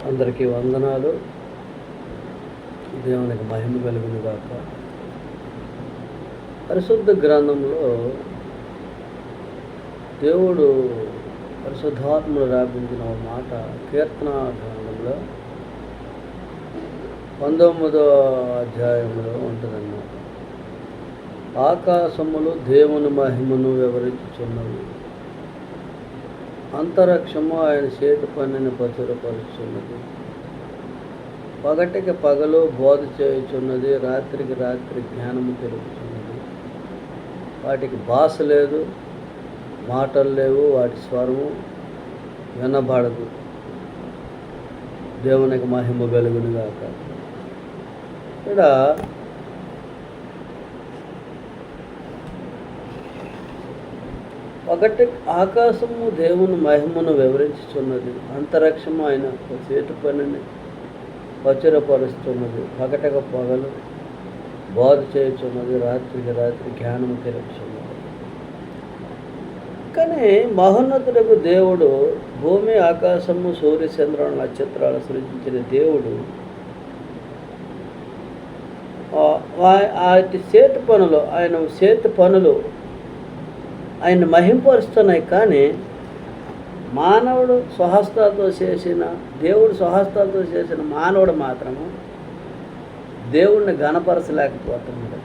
అందరికీ వందనాలు. దేవునికి మహిమ కలుగును గాక. పరిశుద్ధ గ్రంథంలో దేవుడు పరిశుద్ధాత్మను రాపించిన ఒక మాట కీర్తన గ్రంథంలో 19వ అధ్యాయంలో ఉంటుందన్నమాట. ఆకాశములు దేవుని మహిమను వివరించుచున్నవి, అంతరిక్షము ఆయన చేతి పనిని ప్రచురపరుచున్నది. పగటికి పగలు బోధ చేయుచున్నది, రాత్రికి రాత్రి జ్ఞానము తెలుపుచున్నది. వాటికి భాష లేదు, మాటలు లేవు, వాటి స్వరము వినబడదు. దేవునికి మహిమ కలుగును గాక. ఇక్కడ ఒకటి ఆకాశము దేవుని మహిమను వివరించుచున్నది, అంతరిక్షము ఆయన చేతి పనిని ప్రచురపరుస్తున్నది. పగటక పగలు బోధ చేయుచున్నది, రాత్రికి రాత్రి జ్ఞానము తెలుపుచున్నది. కానీ మహోన్నతులకు దేవుడు భూమి ఆకాశము సూర్య చంద్ర నక్షత్రాలు సృజించిన దేవుడు వాటి చేతి పనులు ఆయన మహింపరుస్తున్నాయి. కానీ మానవుడు దేవుడు స్వహస్తాలతో చేసిన మానవుడు మాత్రము దేవుడిని గణపరచలేకపోతున్నాడు.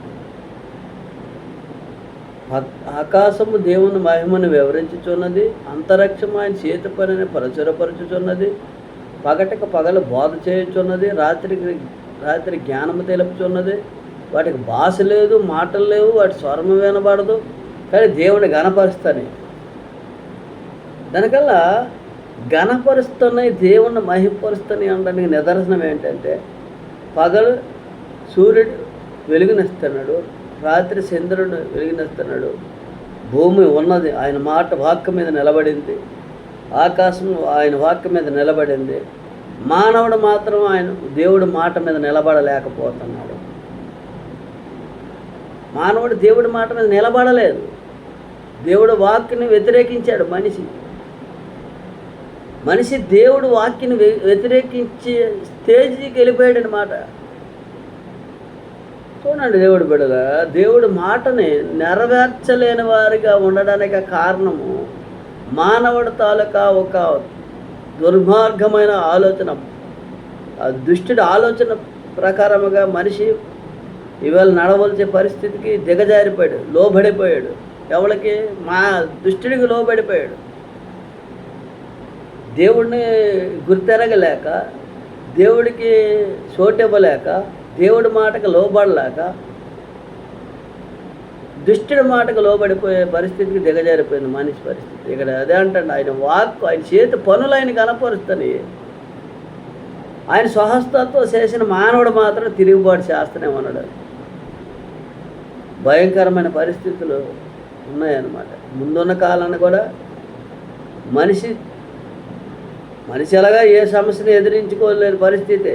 ఆకాశము దేవుని మహిమను వివరించుచున్నది, అంతరిక్షము ఆయన చేతి పనిని ప్రచురపరుచుచున్నది. పగటికి పగలు బోధ చేయుచున్నది, రాత్రికి రాత్రి జ్ఞానము తెలుపుచున్నది. వాటికి భాష లేదు, మాటలు లేవు, వాటి స్వరము వినబడదు. కానీ దేవుని గణపరుస్తాయి. దానికల్లా గణపరుస్తున్నాయి, దేవుణ్ణి మహిమపరుస్తున్నాయి అనడానికి నిదర్శనం ఏంటంటే, పగలు సూర్యుడు వెలుగునిస్తున్నాడు, రాత్రి చంద్రుడు వెలుగునిస్తున్నాడు. భూమి ఉన్నది ఆయన వాక్యం మీద నిలబడింది, ఆకాశం ఆయన వాక్యం మీద నిలబడింది. మానవుడు మాత్రం దేవుడి మాట మీద నిలబడలేకపోతున్నాడు. మానవుడు దేవుడి మాట మీద నిలబడలేదు. దేవుడు వాక్యని వ్యతిరేకించాడు. మనిషి దేవుడు వాక్యని వ్యతిరేకించే స్టేజ్కి వెళ్ళిపోయాడు అన్నమాట. చూడండి, దేవుడు బిడ్డగా దేవుడి మాటని నెరవేర్చలేని వారిగా ఉండడానికి కారణము మానవుడి తాలూకా ఒక దుర్మార్గమైన ఆలోచన, దుష్టుడి ఆలోచన ప్రకారముగా మనిషి ఇవాళ నడవలసే పరిస్థితికి దిగజారిపోయాడు, లోబడిపోయాడు. ఎవరికి? దుష్టుడికి లోబడిపోయాడు. దేవుడిని గుర్తెరగలేక, దేవుడికి చోటివ్వలేక, దేవుడి మాటకు లోబడలేక, దుష్టుడి మాటకు లోబడిపోయే పరిస్థితికి దిగజారిపోయింది మనిషి పరిస్థితి. ఇక్కడ అదే అంటండి, ఆయన చేతి పనులు ఆయన కనపరుస్తాయి. ఆయన స్వహస్తాలతో చేసిన మానవుడు మాత్రం తిరుగుబాటు చేస్తానేమన్నాడు. భయంకరమైన పరిస్థితులు ఉన్నాయన్నమాట. ముందున్న కాలాన్ని కూడా మనిషి ఎలాగా ఏ సమస్యను ఎదిరించుకోలేని పరిస్థితి.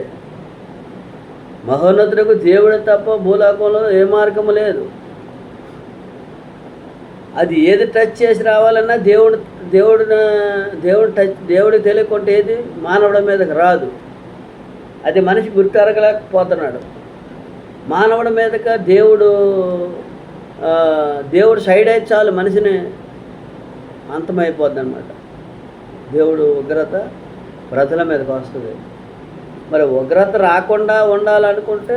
మహోన్నతులకు దేవుడు తప్ప భూలోకంలో ఏ మార్గము లేదు. అది ఏది టచ్ చేసి రావాలన్నా దేవుడికి తెలియకుంటే ఏది మానవుడి మీదకి రాదు. అది మనిషి గుర్తెరగలేకపోతున్నాడు. మానవుడి మీదక దేవుడు సైడ్ అయితే చాలు మనిషిని అంతమైపోద్ది అన్నమాట. దేవుడు ఉగ్రత ప్రజల మీదకి వస్తుంది. మరి ఉగ్రత రాకుండా ఉండాలనుకుంటే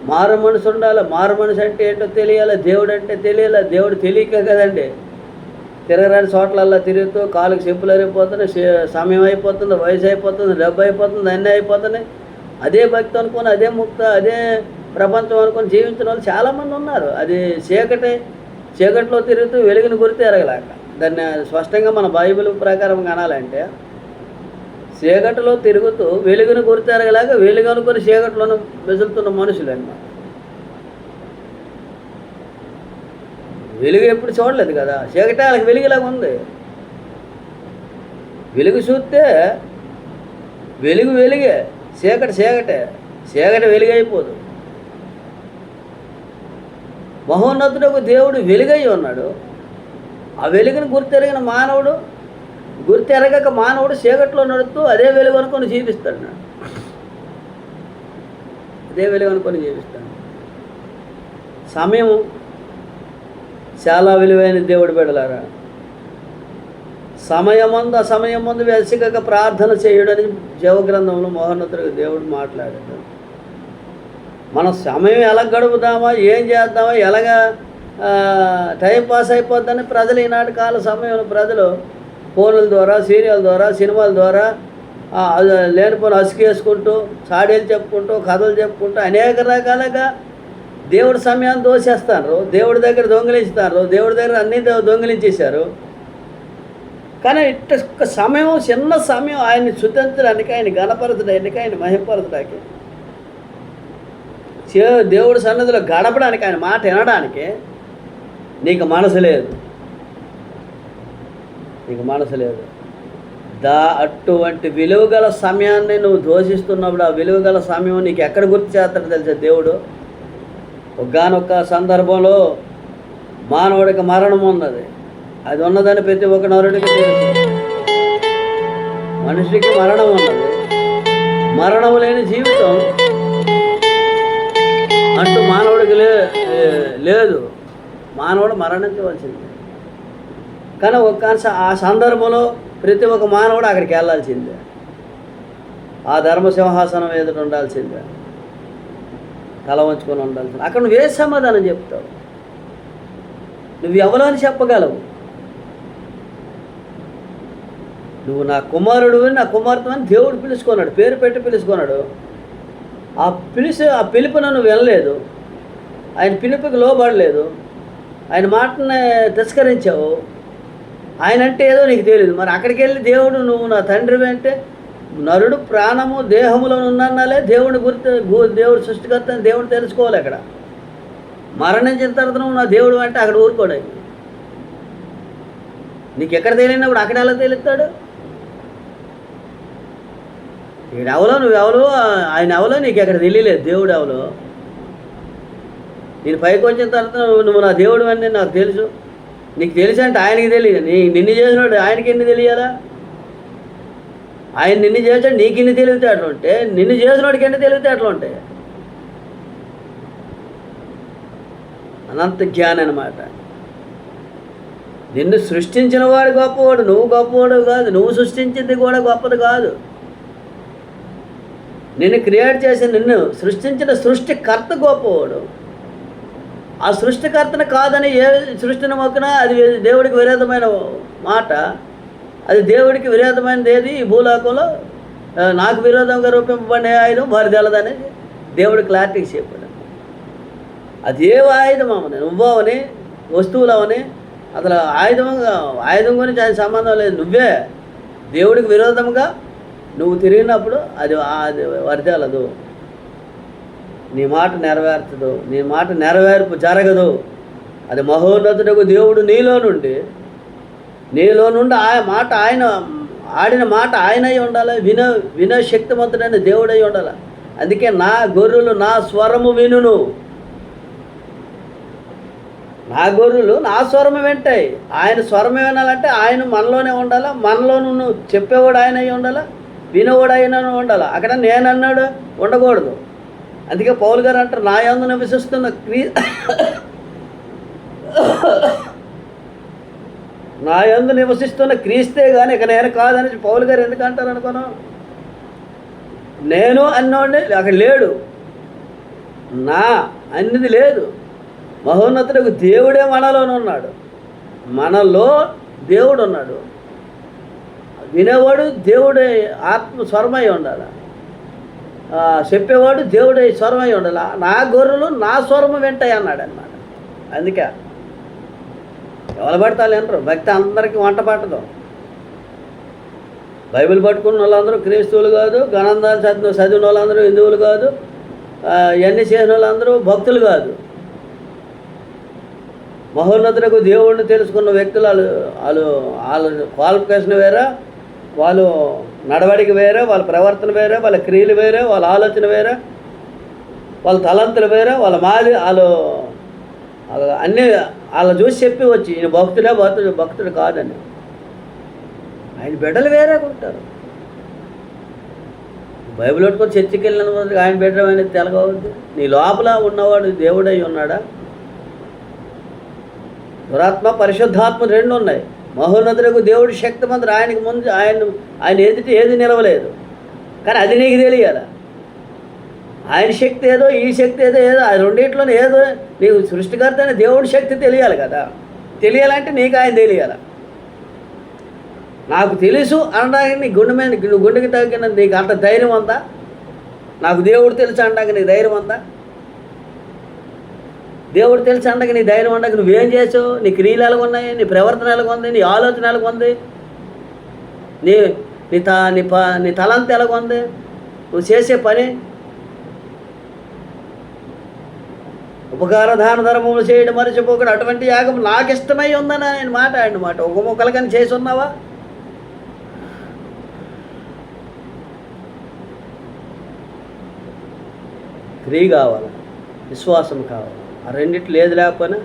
మారు మనసు ఉండాలి. మారు మనసు అంటే ఏంటో తెలియాలి, దేవుడు అంటే తెలియాలి. దేవుడు తెలియక కదండి తిరగరాని చోట్లల్లా తిరుగుతూ కాలుకి చెప్పులు అయిపోతున్నాయి, సమయం అయిపోతుంది, వయసు అయిపోతుంది, డబ్బు అయిపోతుంది, అన్నీ అయిపోతున్నాయి. అదే భక్తి అనుకొని, అదే ముక్త, అదే ప్రపంచం అనుకొని జీవించిన వాళ్ళు చాలామంది ఉన్నారు. అది చీకట్లో తిరుగుతూ వెలుగుని గుర్తు ఎరగలేక. దాన్ని స్పష్టంగా మన బైబిల్ ప్రకారం కనాలంటే, చీకటిలో తిరుగుతూ వెలుగుని గుర్తు ఎరగలేక వెలుగు అనుకొని చీకట్లోనూ మెసులుతున్న మనుషులు అన్నమాట. వెలుగు ఎప్పుడు చూడలేదు కదా, చీకటి వాళ్ళకి వెలుగులాగా ఉంది. వెలుగు చూస్తే వెలుగే, చీకటి వెలుగైపోదు. మహోన్నతుడకు దేవుడు వెలుగై ఉన్నాడు. ఆ వెలుగుని గుర్తెరిగిన మానవుడు గుర్తు ఎరగక మానవుడు చీకట్లో నడుస్తూ అదే వెలుగు అనుకొని జీవిస్తాడు. అదే వెలుగు అనుకొని జీవిస్తాడు. సమయం చాలా విలువైన దేవుడు బిడ్డలారా. సమయమందు అసమయం ముందు వెసిగక ప్రార్థన చేయడని జీవగ్రంథంలో మహోన్నతుడిగా దేవుడు మాట్లాడాడు. మన సమయం ఎలా గడుపుదామా, ఏం చేద్దామా, ఎలాగా టైం పాస్ అయిపోద్దని ప్రజలు ఈనాటి కాల సమయంలో ప్రజలు ఫోన్ల ద్వారా, సీరియల్ ద్వారా, సినిమాల ద్వారా లేనిపోని అసుకేసుకుంటూ, చాడీలు చెప్పుకుంటూ, కథలు చెప్పుకుంటూ అనేక రకాలుగా దేవుడి సమయాన్ని దోసేస్తారు. దేవుడి దగ్గర దొంగిలిస్తారు. దేవుడి దగ్గర అన్నీ దొంగిలించేశారు. కానీ ఇట్ట సమయం, చిన్న సమయం ఆయన్ని స్తుతించడానికి, ఆయన గణపరచడానికి, ఆయన మహిమపరచడానికి, దేవుడి సన్నిధిలో గడపడానికి, ఆయన మాట వినడానికి నీకు మనసు లేదు. నీకు మనసు లేదు. అటువంటి విలువగల సమయాన్ని నువ్వు దోషిస్తున్నప్పుడు ఆ విలువగల సమయం నీకు ఎక్కడ గుర్తు చేస్తాడో తెలుసా దేవుడు? ఒకానొక సందర్భంలో మానవుడికి మరణం ఉన్నది. అది ఉన్నదని ప్రతి ఒక్క నరుడికి తెలుసు. మనిషికి మరణం ఉన్నది. మరణం లేని జీవితం అంటూ మానవుడికి లేదు. మానవుడు మరణించవలసింది. కానీ ఆ సందర్భంలో ప్రతి ఒక్క మానవుడు అక్కడికి వెళ్ళాల్సిందే. ఆ ధర్మసింహాసనం ఎదుట ఉండాల్సిందే. తల వంచుకొని ఉండాల్సిందే. అక్కడ నువ్వే సమాధానం చెప్తావు? నువ్వు ఎవరు అని చెప్పగలవు? నువ్వు నా కుమారుడు, నా కుమార్తె అని దేవుడు పిలుచుకున్నాడు, పేరు పెట్టి పిలుచుకున్నాడు. ఆ పిలుపును నువ్వు వినలేదు. ఆయన పిలుపుకి లోబడలేదు. ఆయన మాటని తిరస్కరించావు. ఆయన అంటే ఏదో నీకు తెలియదు. మరి అక్కడికి వెళ్ళి దేవుడు నువ్వు నా తండ్రివి అంటే, నరుడు ప్రాణము దేహములో ఉన్నన్నాలే దేవుని దేవుడు సృష్టికర్త అని దేవుడు తెలుసుకోవాలి. అక్కడ మరణించిన తర్వాత నువ్వు నా దేవుడు అంటే అక్కడ ఊరుకోడు. నీకు ఎక్కడ తెలియనప్పుడు అక్కడ ఎలా తెలుస్తాడు? ఈడెవలో నువ్వెవలో, ఆయన ఎవలో నీకు ఎక్కడ తెలియలేదు. దేవుడు ఎవలో నేను పైకి వచ్చిన తర్వాత నువ్వు నా దేవుడు అని నాకు తెలుసు. నీకు తెలుసు అంటే ఆయనకి తెలియదు. నిన్ను చేసినాడు ఆయనకి ఎన్ని తెలియాలా? ఆయన నిన్ను చేసాడు, నీకు ఇన్ని తెలివితేటలు ఉంటే నిన్ను చేసినోడికి ఎన్ని తెలివితేటలు ఉంటాయి? అనంత జ్ఞానం అన్నమాట. నిన్ను సృష్టించిన వాడు గొప్పవాడు, నువ్వు గొప్పవాడు కాదు. నువ్వు సృష్టించింది కూడా గొప్పది కాదు. నిన్ను క్రియేట్ చేసి నిన్ను సృష్టించిన సృష్టికర్త గొప్పవాడు. ఆ సృష్టికర్తను కాదని ఏ సృష్టిని మొక్కినా అది దేవుడికి విరోధమైన మాట. అది దేవుడికి విరోధమైనది ఏది ఈ భూలోకంలో? నాకు విరోధంగా రూపింపబడిన ఆయుధం బరిదెలదనేది దేవుడు క్లారిటీకి చెప్పాడు. అది ఏ ఆయుధం అవని, నువ్వవని, వస్తువులు అవని, అసలు ఆయుధం గురించి ఆయన సంబంధం లేదు. నువ్వే దేవుడికి విరోధంగా నువ్వు తిరిగినప్పుడు అది వర్దేలదు. నీ మాట నెరవేర్చదు. నీ మాట నెరవేర్పు జరగదు. అది మహోన్నతుడకు దేవుడు నీలో నుండి ఆయన ఆడిన మాట ఆయన అయి ఉండాలి. వినో శక్తివంతుడైన దేవుడై ఉండాలి. అందుకే నా గొర్రెలు నా స్వరము వినును. నా గొర్రెలు నా స్వరము వింటాయి. ఆయన స్వరం వినాలంటే ఆయన మనలోనే ఉండాలా. మనలో నువ్వు చెప్పేవాడు ఆయన అయి ఉండాలా, వినేవాడు ఆయన ఉండాలా. అక్కడ నేనన్నాడు ఉండకూడదు. అందుకే పౌలు గారు అంటారు, నా యందు నివసిస్తున్న నా యందు నివసిస్తున్న క్రీస్తే కానీ ఇక నేను కాదని పౌలు గారు ఎందుకు అంటారు అనుకోను? నేను అన్నోడిని అక్కడ లేడు. నా అన్నది లేదు. మహోన్నతుడికి దేవుడే మనలోనే ఉన్నాడు. మనలో దేవుడు ఉన్నాడు. వినేవాడు దేవుడే ఆత్మ స్వరమై ఉండాలి. చెప్పేవాడు దేవుడే స్వరమై ఉండాలి. నా గొర్రెలు నా స్వరము వింటాయి అన్నాడు అన్నమాట. అందుకే ఎవరు పడతారు వినరు. భక్తి అందరికీ వంట పట్టదు. బైబిల్ పట్టుకున్న వాళ్ళందరూ క్రీస్తువులు కాదు. గణందాలు చదివిన వాళ్ళందరూ హిందువులు కాదు. ఇవన్నీ చేసిన వాళ్ళందరూ భక్తులు కాదు. మహోన్నతులకు దేవుడిని తెలుసుకున్న వ్యక్తులు వాళ్ళ క్వాలిఫికేషన్ వేరే, వాళ్ళు నడవడిక వేరే, వాళ్ళ ప్రవర్తన వేరే, వాళ్ళ క్రియలు వేరే, వాళ్ళ ఆలోచన వేరే, వాళ్ళ తలంతులు వేరే, వాళ్ళ మాది వాళ్ళు అన్నీ వాళ్ళ చూసి చెప్పి వచ్చి ఈయన భక్తుడే భక్తుడు కాదని. ఆయన బిడ్డలు వేరేగా ఉంటారు. బైబిల్ పట్టుకొని చర్చికి వెళ్ళిన ఆయన బిడ్డ అనేది తెలగవద్దు. నీ లోపల ఉన్నవాడు దేవుడై ఉన్నాడా? దురాత్మ పరిశుద్ధాత్మ రెండు ఉన్నాయి. మహోన్నతులకు దేవుడి శక్తిమంతుడు. ఆయనకు ముందు ఆయన ఎదుటి ఏది నిలవలేదు, కానీ అది నీకు తెలియాలి. ఆయన శక్తి ఏదో, ఈ శక్తి ఏదో ఆ రెండింటిలోనే ఏదో నీకు సృష్టికర్త అనే దేవుడి శక్తి తెలియాలి కదా. తెలియాలంటే నీకు ఆయన తెలియాలి. నాకు తెలుసు అనడానికి నీ గుండె మీద గుండెకి తగ్గిన నీకు అంత ధైర్యం ఉందా? నాకు దేవుడు తెలుసు అనడానికి నీ ధైర్యం ఉందా? దేవుడు తెలుసు అనడానికి నీ ధైర్యం ఉండక నువ్వేం చేసావు? నీ క్రియలు ఎలాగ ఉన్నాయి, నీ ప్రవర్తన ఎలాగ ఉంది, నీ ఆలోచన ఎలాగ ఉంది, నీ నీ నీ తలంత ఎలాగ ఉంది, నువ్వు చేసే పని. ఉపకార దాన ధర్మములు చేయడం మరచిపోకుండా అటువంటి యాగం నాకు ఇష్టమై ఉందని ఆయన మాట ఒక మొక్కలు కానీ చేసి ఉన్నావా? క్రియ కావాలి, విశ్వాసం కావాలి. ఆ రెండిట్లు ఏది లేకపోయినా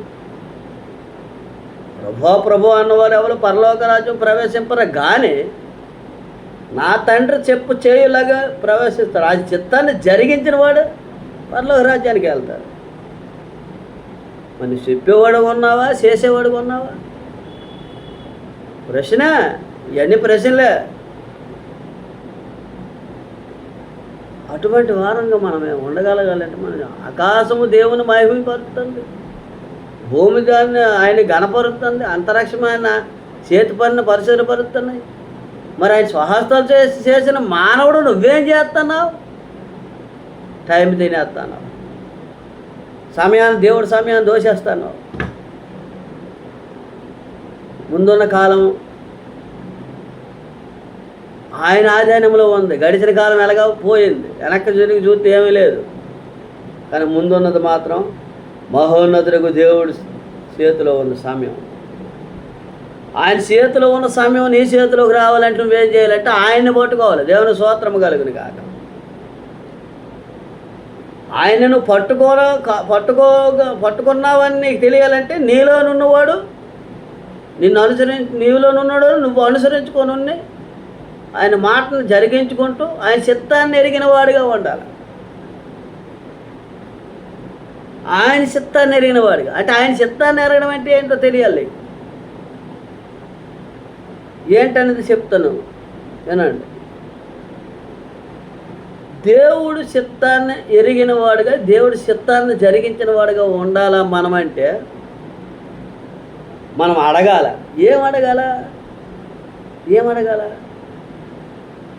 ప్రభు అన్నవారు ఎవరు పరలోక రాజ్యం ప్రవేశింపరు, కానీ నా తండ్రి చెప్పు చేయులాగా ప్రవేశిస్తారు. ఆ చిత్తాన్ని జరిగించిన వాడు పరలోక రాజ్యానికి వెళ్తారు. మరి చెప్పేవాడు ఉన్నావా, చేసేవాడు ఉన్నావా? ప్రశ్న, ఇవన్నీ ప్రశ్నలే. అటువంటి వారంగా మనమే ఉండగలగాలంటే మన ఆకాశము దేవుని మహిమపరుస్తుంది, భూమి దాన్ని ఆయన గణపరుస్తుంది, అంతరిక్షం ఆయన చేతి పనిని పరిశీలపరుస్తున్నాయి. మరి ఆయన స్వహస్తాలు చేసిన మానవుడు నువ్వేం చేస్తున్నావు? టైం తినేస్తున్నావు, దేవుడి సమయాన్ని దోషేస్తున్నావు. ముందున్న కాలం ఆయన ఆధీనంలో ఉంది. గడిచిన కాలం ఎలాగా పోయింది, వెనక్కి తిరిగి చూస్తే ఏమీ లేదు. కానీ ముందున్నది మాత్రం మహోన్నతులకు దేవుడి చేతిలో ఉన్న సమయం. ఆయన చేతిలో ఉన్న సమయం నీ చేతిలోకి రావాలంటే నువ్వేం చేయాలంటే ఆయన్ని పట్టుకోవాలి. దేవుని స్తోత్రము కలుగును కాక. ఆయనను పట్టుకున్నావని నీకు తెలియాలంటే నీలోనున్నవాడు నీలోనున్నాడు నువ్వు అనుసరించుకొని ఆయన మాటను జరిగించుకుంటూ ఆయన చిత్తాన్ని ఎరిగిన వాడిగా ఉండాలి. ఆయన చిత్తాన్ని ఎరిగిన వాడిగా అంటే ఆయన చిత్తాన్ని ఎరగడం అంటే ఏంటో తెలియాలి. ఏంటనేది చెప్తాను వినండి. దేవుడు చిత్తాన్ని ఎరిగిన వాడుగా, దేవుడి చిత్తాన్ని జరిగించిన వాడుగా ఉండాలా మనమంటే మనం అడగాల. ఏం అడగాల?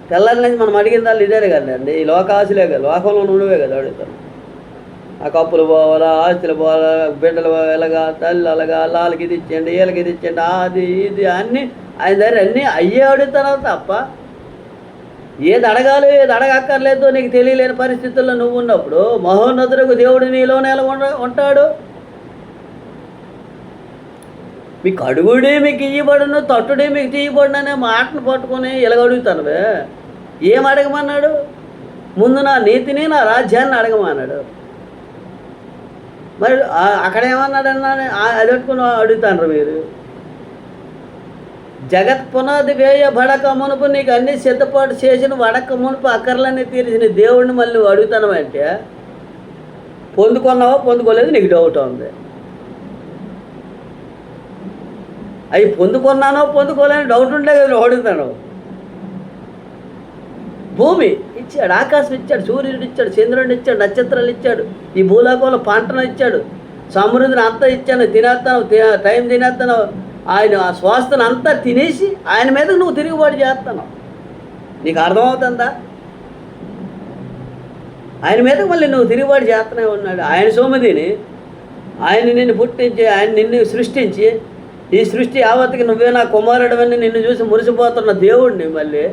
తెల్లారి నుంచి మనం అడిగిన దాన్ని ఇదే కదండి. ఈ లోకాశలే కదా, లోకంలో నువ్వే కదా అడుగుతాను. ఆ కప్పులు పోవాలా, ఆస్తులు పోవాలా, బిడ్డలు ఎలాగా, తల్లి అలాగా, వాళ్ళకి ఇది ఇచ్చేయండి, వీళ్ళకి ఇది ఇచ్చేయండి, అది ఇది అన్నీ ఆయన దగ్గర అన్నీ అయ్యే అడుగుతాను తప్ప ఏది అడగాలి ఏది అడగక్కర్లేదో నీకు తెలియలేని పరిస్థితుల్లో నువ్వు ఉన్నప్పుడు మహోన్నతులకు దేవుడు నీలోనే ఎలా ఉంటాడు? మీకు అడుగుడే మీకు ఇయ్యబడును, తట్టుడే మీకు తీయబడును అనే మాటను పట్టుకొని ఎలాగడుగుతానువే. ఏం అడగమన్నాడు? ముందు నా నీతిని నా రాజ్యాన్ని అడగమన్నాడు. మరి అక్కడ ఏమన్నాడన్నా అది పెట్టుకుని అడుగుతాను మీరు. జగత్ పునాది వేయ బడక మునుపు నీకు అన్నీ సిద్ధపాటు చేసిన వడక మునుపు అక్కర్లన్నీ తీర్చిన దేవుడిని మళ్ళీ నువ్వు అడుగుతానంటే పొందుకున్నావా పొందుకోలేదు నీకు డౌట్ ఉంది. అవి పొందుకున్నానో పొందుకోలేని డౌట్ ఉంటే కదా నువ్వు అడుగుతాను. భూమి ఇచ్చాడు, ఆకాశం ఇచ్చాడు, సూర్యుడు ఇచ్చాడు, చంద్రుడిని ఇచ్చాడు, నక్షత్రాలు ఇచ్చాడు, ఈ భూలోకంలో పంటను ఇచ్చాడు, సమృద్ధిని అంతా ఇచ్చాను, తినేస్తాను, టైం తినేస్తాను. ఆయన ఆ స్వాస్థను అంతా తినేసి ఆయన మీద నువ్వు తిరుగుబాటు చేస్తాను. నీకు అర్థమవుతుందా? ఆయన మీద మళ్ళీ నువ్వు తిరుగుబాటు చేస్తూనే ఉన్నాడు. ఆయన సోమదిని, ఆయన నిన్ను పుట్టించి, ఆయన నిన్ను సృష్టించి, ఈ సృష్టి యావత్తుకి నువ్వే నా కుమారుడవని నిన్ను చూసి మురిసిపోతున్న దేవుడిని మళ్ళీ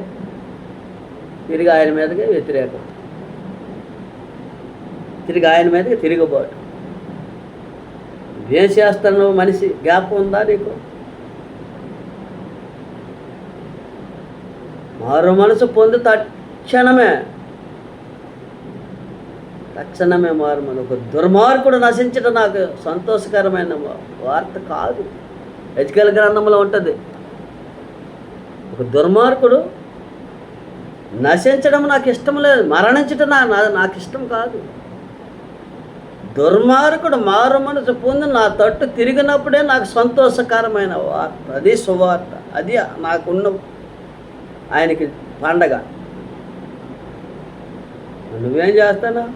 తిరిగి ఆయన మీదకి వ్యతిరేకం, తిరిగి ఆయన మీదకి తిరుగుబాటు. ఏం చేస్తాను మనిషి? జ్ఞాపకం ఉందా నీకు? మారు మనసు పొంది తక్షణమే మారు మనసు. ఒక దుర్మార్గుడు నశించడం నాకు సంతోషకరమైన వార్త కాదు. ఎజ్కేల్ గ్రంథంలో ఉంటుంది, ఒక దుర్మార్గుడు నశించడం నాకు ఇష్టం లేదు, మరణించడం నాకు ఇష్టం కాదు. దుర్మార్గుడు మారు మనసు పొంది నా తట్టు తిరిగినప్పుడే నాకు సంతోషకరమైన వార్త, అది సువార్త, అది నాకున్న ఆయనకి పండగ. నువ్వేం చేస్తానా?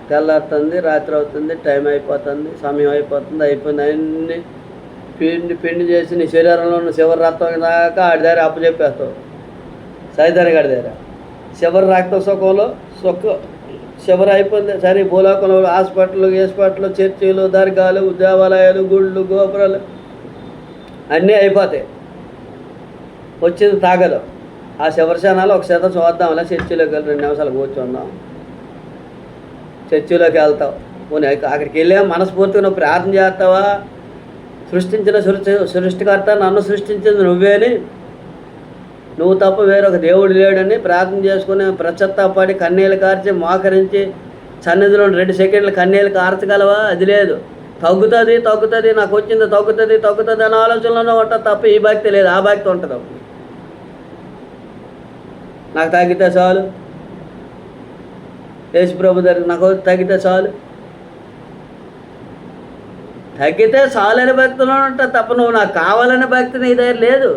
తెల్లారుతుంది, రాత్రి అవుతుంది, టైం అయిపోతుంది, సమయం అయిపోతుంది, అయిపోయింది, అన్నీ పిండి చేసి నీ శరీరంలో ఉన్న చివరి రక్తం దాకా ఆడి దగ్గర అప్పచెప్పేస్తావు. సైతాన్ గాడి దగ్గర చివరి రక్త సుఖంలో చివరి అయిపోయింది. సరే భూలోకంలో హాస్పిటల్, చర్చిలు, దర్గాలు, దేవాలయాలు, గుళ్ళు, గోపురాలు అన్నీ అయిపోతాయి. వచ్చింది తాగలు. ఆ చివరి క్షణాలు ఒక శాతం చూద్దాంలా, చర్చిలోకి వెళ్ళి 2 నిమిషాలు కూర్చుందాం. చర్చిలోకి వెళ్తావు, పోనీ అక్కడికి వెళ్ళా మనస్ఫూర్తిగా నువ్వు ప్రార్థన చేస్తావా? సృష్టించిన సృష్టికర్త, నన్ను సృష్టించింది నువ్వేని, నువ్వు తప్ప వేరొక దేవుడు లేడని ప్రార్థన చేసుకుని ప్రశ్చాత్తాపడి కన్నీళ్ళు కార్చి మోకరించి సన్నిధిలో 2 సెకండ్లు కన్నీళ్ళు కార్చగలవా? అది లేదు. తగ్గుతుంది, నాకు వచ్చింది తగ్గుతుంది అనే ఆలోచనలోనే ఉంటుంది తప్ప ఈ భక్తి లేదు, ఆ భక్తి ఉంటుంది. నాకు తగ్గితే చాలు, యేసు ప్రభు దగ్గర నాకు తగ్గితే చాలు, తగ్గితే చాలని భక్తిలో ఉంటుంది తప్ప నువ్వు నాకు కావాలనే భక్తి నీ దగ్గర లేదు.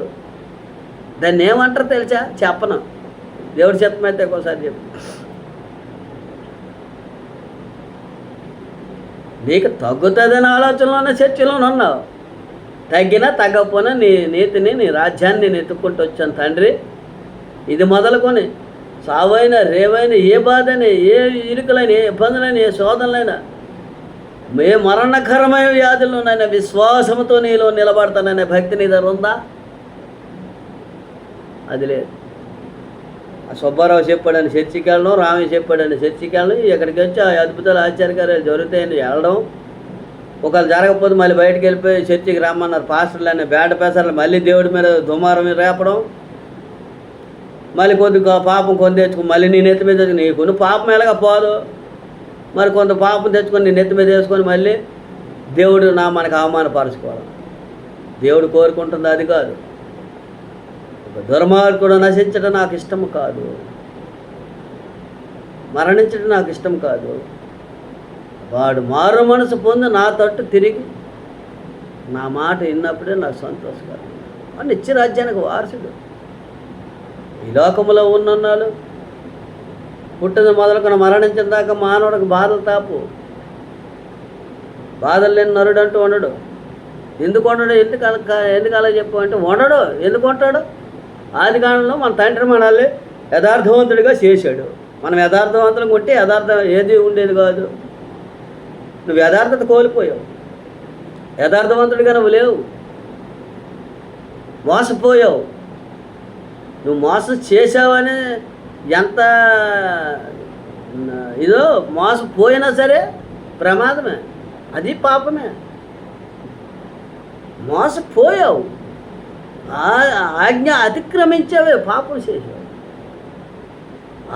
దాన్ని ఏమంటారు తెలుసా? చెప్పను, దేవుడు చెప్పమైతే ఒకసారి చెప్పు. నీకు తగ్గుతుందని ఆలోచనలోనే చర్చలోనే ఉన్నావు. తగ్గినా తగ్గకపోయినా నీ నీతిని, నీ రాజ్యాన్ని నేను ఎత్తుక్కుంటూ వచ్చాను తండ్రి. ఇది మొదలుకొని సావైనా, రేవైనా, ఏ బాధైనా, ఏ ఇరుకులైనా, ఏ ఇబ్బందులైనా, ఏ శోధనలైనా, ఏ మరణకరమైన వ్యాధుల్లోనైనా విశ్వాసంతో నీలో నిలబడతాననే భక్తి నీ దగ్గర ఉందా? అది లేదు. ఆ సుబ్బారావు చెప్పాడని చర్చికి వెళ్ళడం, రామయ్య చెప్పాడని చర్చికి వెళ్ళడం, ఇక్కడికి వచ్చి ఆ అద్భుతాలు ఆశ్చర్యకార్యాలు జరుగుతాయని వెళ్ళడం, ఒకవేళ జరగకపోతే మళ్ళీ బయటకు వెళ్ళిపోయి చర్చికి రమ్మన్నారు పాస్టర్లు అనే బేడ పెసర్లు మళ్ళీ దేవుడి మీద దుమారం మీద రేపడం, మళ్ళీ కొద్దిగా పాపం కొని తెచ్చుకుని మళ్ళీ నీ నెత్తి మీద తెచ్చుకుని, నీకు పాపం ఎలాగ పోదు, మరి కొంత పాపం తెచ్చుకొని నీ నెత్తి మీద వేసుకొని మళ్ళీ దేవుడు మనకు అవమానపరచుకోవాలి. దేవుడు కోరుకుంటుంది అది కాదు. ఒక దుర్మార్గుడు నశించడం నాకు ఇష్టం కాదు, మరణించడం నాకు ఇష్టం కాదు. వాడు మారు మనసు పొంది నా తట్టు తిరిగి నా మాట విన్నప్పుడే నాకు సంతోషకరం. వాడు నిత్య రాజ్యానికి వారసుడు. ఈ లోకంలో ఉన్నన్నాళ్ళు పుట్టిన మొదలుకొని మరణించిన దాకా మానవుడికి బాధలు తాపు. బాధలు లేని నరుడు అంటూ ఉండడు. ఎందుకు ఉండడు? ఎందుకు అలా చెప్పు అంటే ఉండడు. ఎందుకు ఉంటాడు? ఆది కాలంలో మన తండ్రి మనల్ని యథార్థవంతుడిగా చేశాడు. మనం యథార్థవంతులకు ఉంటే యథార్థం ఏది ఉండేది కాదు. నువ్వు యథార్థత కోల్పోయావు, యథార్థవంతుడిగా నువ్వు లేవు, మోసపోయావు. నువ్వు మోసం చేసావని ఎంత ఇదో మోసపోయినా సరే ప్రమాదమే, అది పాపమే. మోసపోయావు, ఆజ్ఞ అతిక్రమించావే, పాపం చేసావు.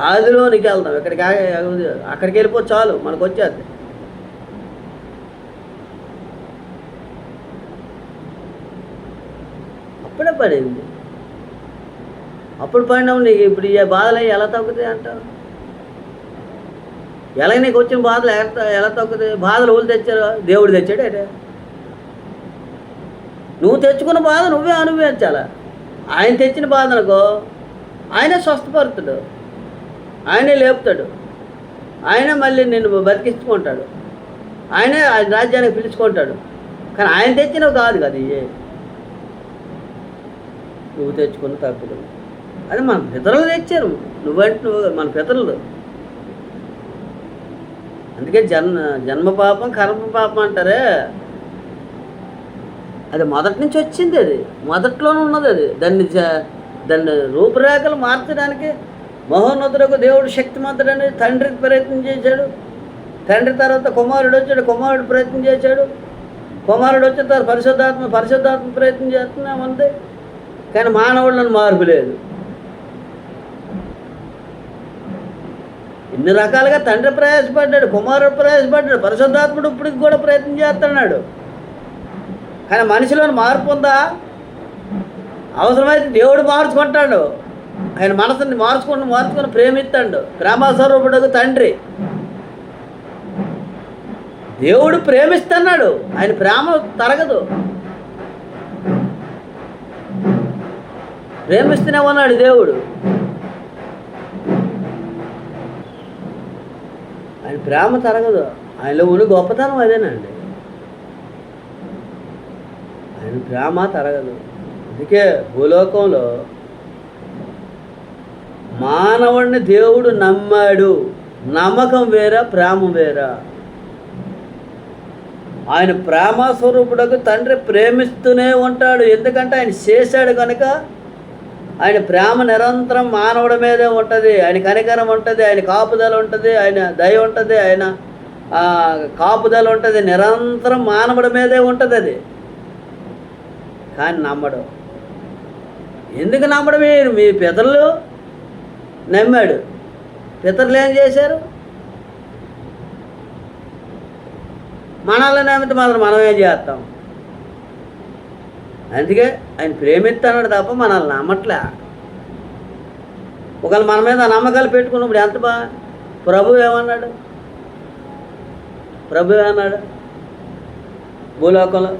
ఆదిలోనికి వెళ్దాం, అక్కడికి వెళ్ళిపో చాలు, మనకు వచ్చేది. అప్పుడే పడింది. అప్పుడు పడినావు, నీకు ఇప్పుడు ఈ బాధలు ఎలా తగ్గుతాయి అంటావు? ఎలా నీకు వచ్చిన బాధలు ఎలా తగ్గుతాయి? బాధలు ఊళ్ళు తెచ్చారు, దేవుడు తెచ్చాడు అంటే నువ్వు తెచ్చుకున్న బాధ నువ్వే అనుభవించాలా. ఆయన తెచ్చిన బాధ అనుకో, ఆయనే స్వస్థపరుతాడు, ఆయనే లేపుతాడు, ఆయనే మళ్ళీ నిన్ను బతికించుకుంటాడు, ఆయనే రాజ్యానికి పిలుచుకుంటాడు. కానీ ఆయన తెచ్చినవి కాదు కదా ఇవే, నువ్వు తెచ్చుకున్న తప్పులు. అది మన పితరులు తెచ్చారు, నువ్వు మన పితరులు. అందుకే జన్మ పాపం కర్మ పాపం అంటారే, అది మొదటి నుంచి వచ్చింది, అది మొదట్లోనే ఉన్నది. అది దాన్ని రూపురేఖలు మార్చడానికి మహోన్నతులకు దేవుడు శక్తిమంతుడని తండ్రి ప్రయత్నం చేశాడు. తండ్రి తర్వాత కుమారుడు వచ్చాడు, కుమారుడు ప్రయత్నం చేశాడు. కుమారుడు వచ్చిన తర్వాత పరిశుద్ధాత్మ ప్రయత్నం చేస్తున్నా ఉంది. కానీ మానవులను మార్పు లేదు. ఇన్ని రకాలుగా తండ్రి ప్రయాసపడ్డాడు, కుమారుడు ప్రయాసపడ్డాడు, పరిశుద్ధాత్ముడు ఇప్పటికి కూడా ప్రయత్నం చేస్తున్నాడు. కానీ మనిషిలోని మార్పు ఉందా? అవసరమైతే దేవుడు మార్చుకుంటాడు. ఆయన మనసుని మార్చుకొని ప్రేమిస్తాడు. ప్రేమస్వరూపుడు తండ్రి దేవుడు ప్రేమిస్తున్నాడు. ఆయన ప్రేమ తరగదు. ప్రేమిస్తూనే ఉన్నాడు దేవుడు. ఆయన ప్రేమ తరగదు. ఆయనలో ఉన్న గొప్పతనం అదేనండి. ఆయన ప్రేమ తరగదు. అందుకే భూలోకంలో మానవుడిని దేవుడు నమ్మాడు. నమ్మకం వేరా, ప్రేమ వేరా. ఆయన ప్రేమ స్వరూపుడకు తండ్రి ప్రేమిస్తూనే ఉంటాడు. ఎందుకంటే ఆయన చేశాడు కనుక ఆయన ప్రేమ నిరంతరం మానవుడి మీదే ఉంటుంది. ఆయన కనికరం ఉంటుంది, ఆయన కాపుదల ఉంటుంది, ఆయన దయ ఉంటుంది, ఆయన కాపుదల ఉంటుంది. నిరంతరం మానవుడి మీదే ఉంటుంది అది. కానీ నమ్మడు. ఎందుకు నమ్మడు? మీ పితరులు నమ్మాడు. పితరులు ఏం చేశారు? మనల్ని నమ్మితే మాత్రం మనం ఏం చేస్తాం? అందుకే ఆయన ప్రేమిస్తున్నాడు తప్ప మనల్ని నమ్మట్లే. ఒకవేళ మన మీద నమ్మకాలు పెట్టుకున్నప్పుడు ఎంత ప్రభు ఏమన్నాడు? భూలోకంలో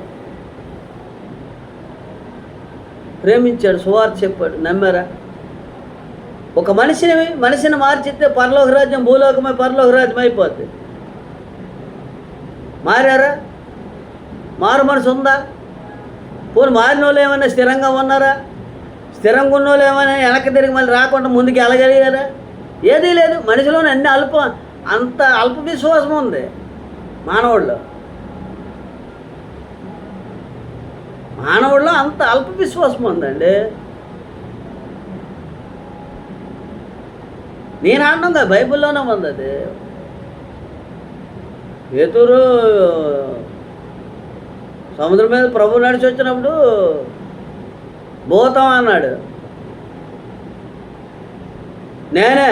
ప్రేమించాడు, సువార్త చెప్పాడు, నమ్మారా? ఒక మనిషిని మార్చితే పరలోక రాజ్యం భూలోకమే పరలోక రాజ్యం అయిపోద్ది. మారారా? మారు మనసు ఉందా? పోనీ మారిన వాళ్ళు ఏమైనా స్థిరంగా ఉన్నారా? స్థిరంగా ఉన్న వాళ్ళు ఏమైనా వెనక్కి తిరిగి మళ్ళీ రాకుండా ముందుకు వెళ్ళగలిగారా? ఏదీ లేదు. మనిషిలోనే అంత అల్ప విశ్వాసం ఉంది మానవుడిలో అంత అల్ప విశ్వాసం ఉందండి. నేను ఆడడం కదా, బైబిల్లోనే ఉంది అది. పేతురు సముద్రం మీద ప్రభు నడిచి వచ్చినప్పుడు భూతం అన్నాడు. నేనే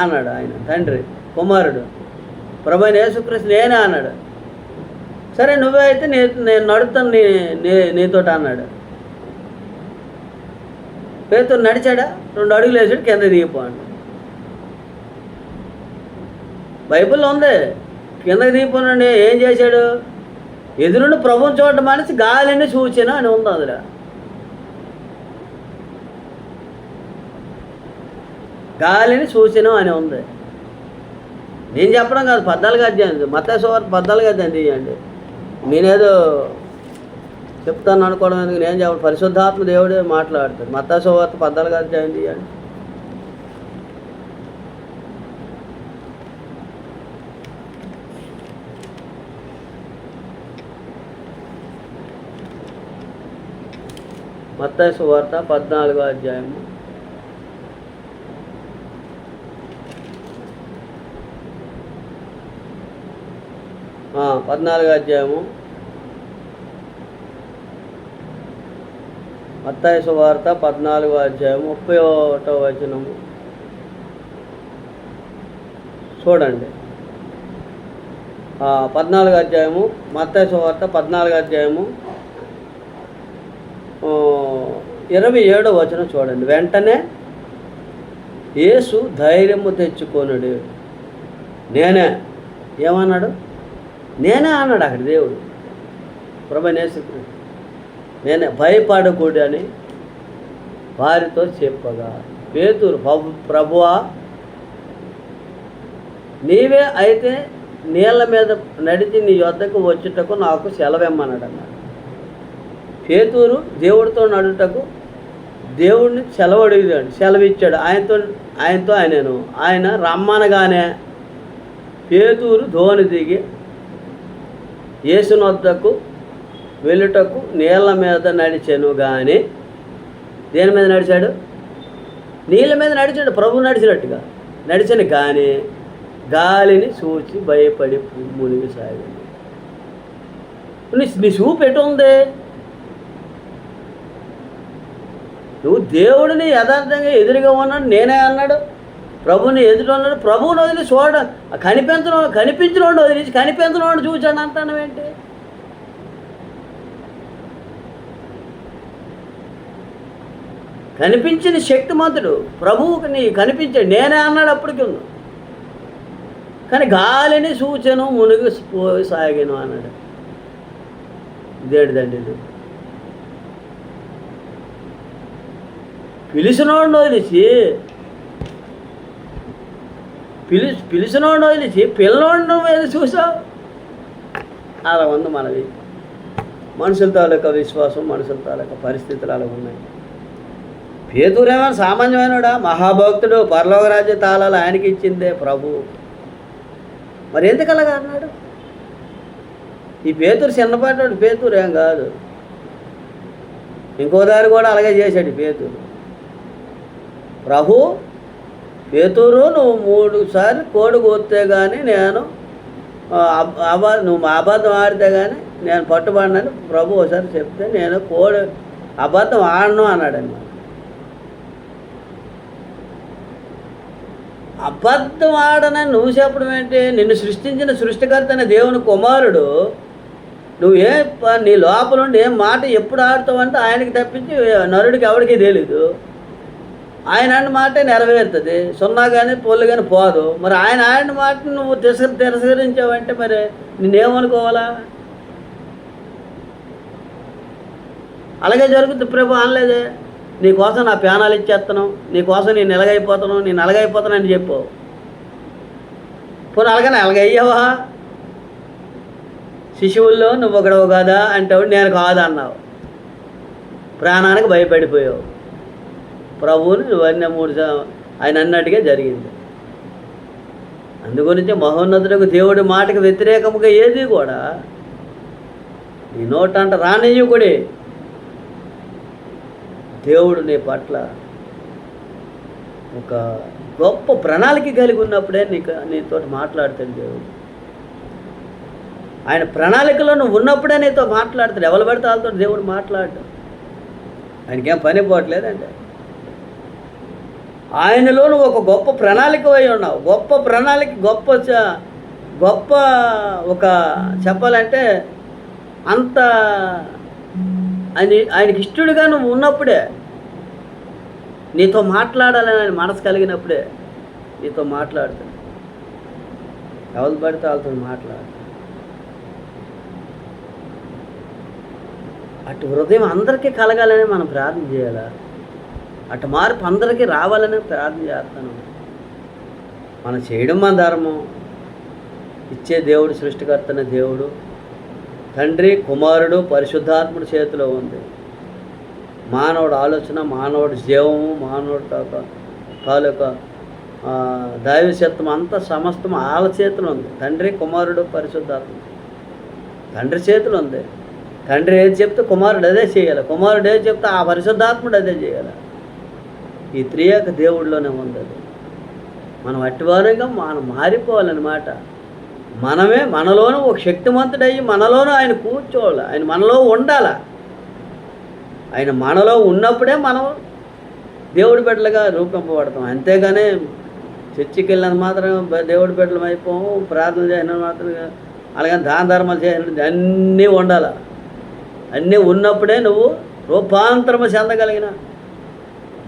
అన్నాడు ఆయన తండ్రి, కుమారుడు ప్రభు అయిన యేసుక్రీస్తు నేనే అన్నాడు. సరే నువ్వే అయితే నేను నడుస్తాను నీతోటి అన్నాడు. పేతురు నడిచాడా? 2 అడుగులు వేసాడు, కింద దిగిపోయాడు. బైబిల్లో ఉంది. కిందకి దిగిపోనండి. ఏం చేశాడు? ఎదురుండి ప్రభుని చూడటం మనిషి గాలిని చూచాను అని ఉంది అందులో. గాలిని చూచాను అని ఉంది. నేను చెప్పడం కాదు, 14వ అధ్యాయం మత్తయి సువార్త 14వ అధ్యాయం తీయండి. నేనేదో చెప్తాను అనుకోవడం ఎందుకు? నేను చెప్పడం పరిశుద్ధాత్మ దేవుడే మాట్లాడతాడు. మత్తయి సువార్త 14వ అధ్యాయం తీయండి. మత్తయి సువార్త 14వ అధ్యాయము 14వ అధ్యాయము మత్తయి సువార్త 14వ అధ్యాయము 31వ వచనము చూడండి. 14వ అధ్యాయము మత్తయి సువార్త 14వ అధ్యాయము 27వ వచనం చూడండి. వెంటనే యేసు ధైర్యము తెచ్చుకొనుడు. నేనే ఏమన్నాడు? నేనే అన్నాడు అక్కడ దేవుడు. ప్రభువైన యేసుక్రీస్తు నేనే, భయపడకూడదు అని వారితో చెప్పగా, పేతురు ప్రభువా నీవే అయితే నీళ్ళ మీద నడిచి నీ యొద్దకు వచ్చుటకు నాకు సెలవిమ్మన్నాడు అన్నాడు. పేతురు దేవుడితో నడుటకు దేవుడిని సెలవిచ్చాడు. ఆయన రమ్మనగానే పేతురు ధోని దిగి యేసుని వద్దకు వెళ్ళుటకు నీళ్ళ మీద నడిచాను. కానీ దేని మీద నడిచాడు? నీళ్ళ మీద నడిచాడు. ప్రభు నడిచినట్టుగా నడిచాను. కానీ గాలిని చూచి భయపడి మునిగి సాగాడు. నీ చూపు ఎటు ఉంది? నువ్వు దేవుడిని యథార్థంగా ఎదురుగా ఉన్నాడు. నేనే అన్నాడు. ప్రభుని ఎదురు ఉన్నాడు. ప్రభువుని వదిలి కనిపించినోడు వదిలేసి కనిపించినోడు చూచాడు అంటాను ఏంటి? కనిపించిన శక్తిమంతుడు ప్రభువుకి నీ కనిపించాడు. నేనే అన్నాడు అప్పటికి ఉన్నాను, కానీ గాలిని సూచను మునిగి పోయి సాగాను అన్నాడు. ఇదేంటిదండి ఇది? పిలిచినోడిని వదిలిచి పిలిచినోడిని వదిలిచి పిల్లనోడిని మీద చూసావు. అలా ఉంది మనది. మనుషుల తాలూకా విశ్వాసం, మనుషుల తాలూకా పరిస్థితులు అలా ఉన్నాయి. పేతురేమో సామాన్యమైనడా, మహాభక్తుడు, పరలోక రాజ్య తాళాలు ఆయనకి ఇచ్చిందే ప్రభు. మరి ఎందుకు అలాగా అన్నాడు? ఈ పేతురు చిన్నపాటి పేతురు ఏం కాదు. ఇంకో దారి కూడా అలాగే చేశాడు పేతురు. ప్రభు, పేతురు నువ్వు 3 సార్లు కోడి కోస్తే కానీ నేను నువ్వు అబద్ధం ఆడితే కానీ నేను పట్టుబడినని ప్రభు ఒకసారి చెప్తే నేను కోడి అబద్ధం ఆడను అన్నాడన్నమాట. అబద్ధం ఆడనని నువ్వు చెప్పడం ఏంటి? నిన్ను సృష్టించిన సృష్టికర్త అనే దేవుని కుమారుడు నీ లోపల ఉండి ఏం మాట ఎప్పుడు ఆడుతావు అంటే ఆయనకి తప్పించి నరుడికి ఎవరికి తెలీదు. ఆయన అన్న మాటే నెరవేరుతుంది, సున్నా కానీ పొల్లు కానీ పోదు. మరి ఆయన మాటను నువ్వు తిరస్కరించావంటే మరి నిన్నేమనుకోవాలా? అలాగే జరుగుతుంది. ప్రభు అనలేదే, నీకోసం నా ప్యానాలు ఇచ్చేస్తాను, నీకోసం నేను ఎలాగైపోతానని చెప్పు. పోనీ అలాగనే ఎలాగయ్యావా? శిశువుల్లో నువ్వు ఒకడవు కదా అంటే నేను కాదు అన్నావు, ప్రాణానికి భయపడిపోయావు. ప్రభువుని నువ్వన్నీ 3 ఆయన అన్నట్టుగా జరిగింది. అందుగురించి మహోన్నతుడికి దేవుడి మాటకు వ్యతిరేకముగా ఏది కూడా నీ నోటంట రానియ్యకుడి. దేవుడు నీ పట్ల ఒక గొప్ప ప్రణాళిక కలిగి ఉన్నప్పుడే నీతో మాట్లాడతాడు దేవుడు. ఆయన ప్రణాళికలో నువ్వు ఉన్నప్పుడే నీతో మాట్లాడతాడు. ఎవరు పడితే వాళ్ళతో దేవుడు మాట్లాడు. ఆయనకేం పని పోవట్లేదండి. ఆయనలో నువ్వు ఒక గొప్ప ప్రణాళిక అయి ఉన్నావు. గొప్ప ప్రణాళిక, గొప్ప ఒక చెప్పాలంటే అంత ఆయనకి ఇష్టడుగా నువ్వు ఉన్నప్పుడే, నీతో మాట్లాడాలని ఆయన మనసు కలిగినప్పుడే నీతో మాట్లాడతాడు. ఎవరు పడితే వాళ్ళతో మాట్లాడతాడు. అటు హృదయం అందరికీ కలగాలని మనం ప్రార్థన చేయాలా? అటు మార్పు అందరికీ రావాలని ప్రార్థన చేస్తాను. మనం చేయడం మన ధర్మం. ఇచ్చే దేవుడు, సృష్టికర్తన దేవుడు, తండ్రి, కుమారుడు, పరిశుద్ధాత్ముడి చేతిలో ఉంది. మానవుడు ఆలోచన, మానవుడి జీవము, మానవుడి తాలూకా దైవశత్వం అంతా సమస్తం వాళ్ళ చేతిలో ఉంది. తండ్రి, కుమారుడు, పరిశుద్ధాత్ముడు తండ్రి చేతిలో ఉంది. తండ్రి ఏది చెప్తే కుమారుడు అదే చేయాలి, కుమారుడు ఏది చెప్తే ఆ పరిశుద్ధాత్ముడు అదే చేయాలి. ఈ త్రియేక దేవుడిలోనే ఉంది అది. మనం అట్టివారుగా మనం మారిపోవాలన్నమాట. మనలోనూ ఒక శక్తిమంతుడయ్యి మనలోనూ ఆయన కూర్చోవాలి. ఆయన మనలో ఉండాలి. ఆయన మనలో ఉన్నప్పుడే మనం దేవుడి బిడ్డలుగా రూపింపబడతాం. అంతేగాని చర్చికి వెళ్ళినంత మాత్రం దేవుడి బిడ్డలం అయిపోము, ప్రార్థన చేసినంత మాత్రం అలాగే దాన ధర్మాలు చేసినట్టు అన్నీ ఉండాలి. అన్నీ ఉన్నప్పుడే నువ్వు రూపాంతరము చెందగలిగిన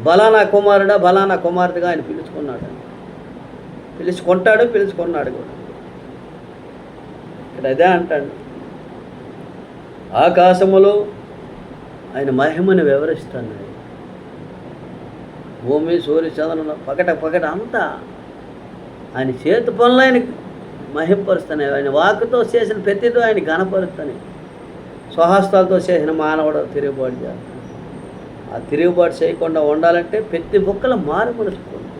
బలానా కుమారుడా, బలానా కుమార్తెగా ఆయన పిలుచుకున్నాడు, పిలుచుకున్నాడు కూడా. ఇక్కడ అదే అంటాడు, ఆకాశములో ఆయన మహిమను వివరిస్తాను. భూమి, సూర్య, చంద్రులు పగట అంతా ఆయన చేతి పనులు ఆయన మహింపరుస్తాను. ఆయన వాక్కుతో చేసిన ప్రతిదో ఆయన ఘనపరుస్తాను. స్వహస్తాలతో చేసిన మానవుడు తిరుగుబాటు చేస్తాను. ఆ తిరుగుబాటు చేయకుండా ఉండాలంటే ప్రతి ఒక్కరు మారుమనసుకోండి.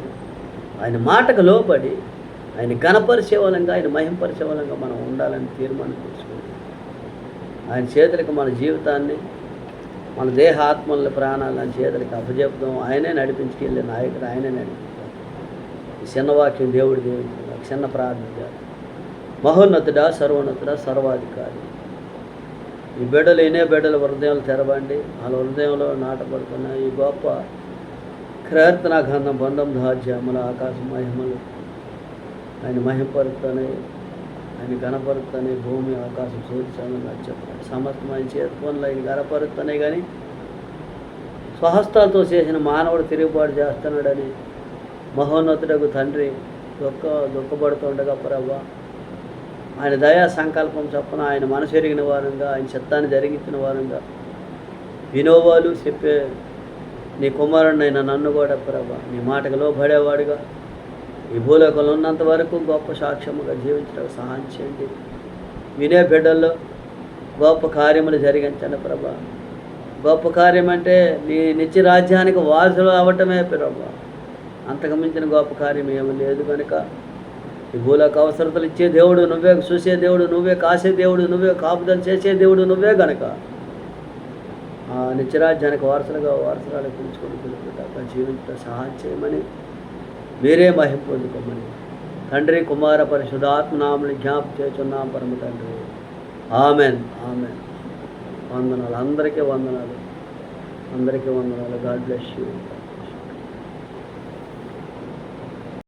ఆయన మాటకు లోబడి ఆయన ఘనపరిచేవాళ్ళంగా, ఆయన మహింపరిచేవాళ్ళంగా మనం ఉండాలని తీర్మానం చేసుకోండి. ఆయన చేతులకు మన జీవితాన్ని, మన దేహ ఆత్మల ప్రాణాలను ఆయన చేతులకు అప్పచెప్తాం. ఆయనే నడిపించుకెళ్ళే నాయకుడు, ఆయనే నడిపిస్తాడు. ఈ చిన్న వాక్యం దేవుడు దీవించాడు. చిన్న ప్రార్థన. మహోన్నతుడా, సర్వోన్నతుడా, సర్వాధికారి, ఈ బిడ్డలు ఇనే బిడ్డల హృదయాలు తెరవండి. వాళ్ళ హృదయంలో నాటపడుతున్న ఈ గొప్ప కీర్తన గ్రంథం 19 అధ్యాయముల ఆకాశ మహిమలు ఆయన మహింపరుతానే, ఆయన గణపరుతానే. భూమి, ఆకాశం, సూర్యచంద్రులు నక్షత్రాలు సమస్తం ఆయన చేతి పనులు ఆయన గణపరుతానే. కానీ స్వహస్తాలతో చేసిన మానవుడు తిరుగుబాటు చేస్తున్నాడని మహోన్నతుడకు తండ్రి దుఃఖపడుతుండగా ప్రభా, ఆయన దయా సంకల్పం చొప్పున ఆయన మనసు ఎరిగిన వారంగా, ఆయన చిత్తాన్ని జరిగించిన వారంగా వినోవాలు చెప్పే నీ కుమారుడినైనా నన్ను కూడా ప్రభా నీ మాటకు లోబడేవాడుగా ఈ భూలోకంలో ఉన్నంత వరకు గొప్ప సాక్ష్యముగా జీవించడానికి సహాయం చేయండి. వినే బిడ్డల్లో గొప్ప కార్యములు జరిగించండి ప్రభా. గొప్ప కార్యం అంటే నీ నిత్య రాజ్యానికి వారసులు అవ్వటమే ప్రభా. అంతకు మించిన గొప్ప కార్యం ఏమీ లేదు కనుక ఈ భూలోక అవసరతలు ఇచ్చే దేవుడు నువ్వే, చూసే దేవుడు నువ్వే, కాసే దేవుడు నువ్వే, కాపుదల చేసే దేవుడు నువ్వే గనక ఆ నిత్యరాజ్యానికి వారసురాలు పిలుచుకొని జీవించడం సహాయం చేయమని, మీరే మహిమ పొందుకోమని తండ్రి కుమార పరిశుద్ధాత్మ నామములు జ్ఞాపకం చేస్తున్నాం పరమ తండ్రి. Amen amen. వందనాలు అందరికీ వందనాలు. God bless you.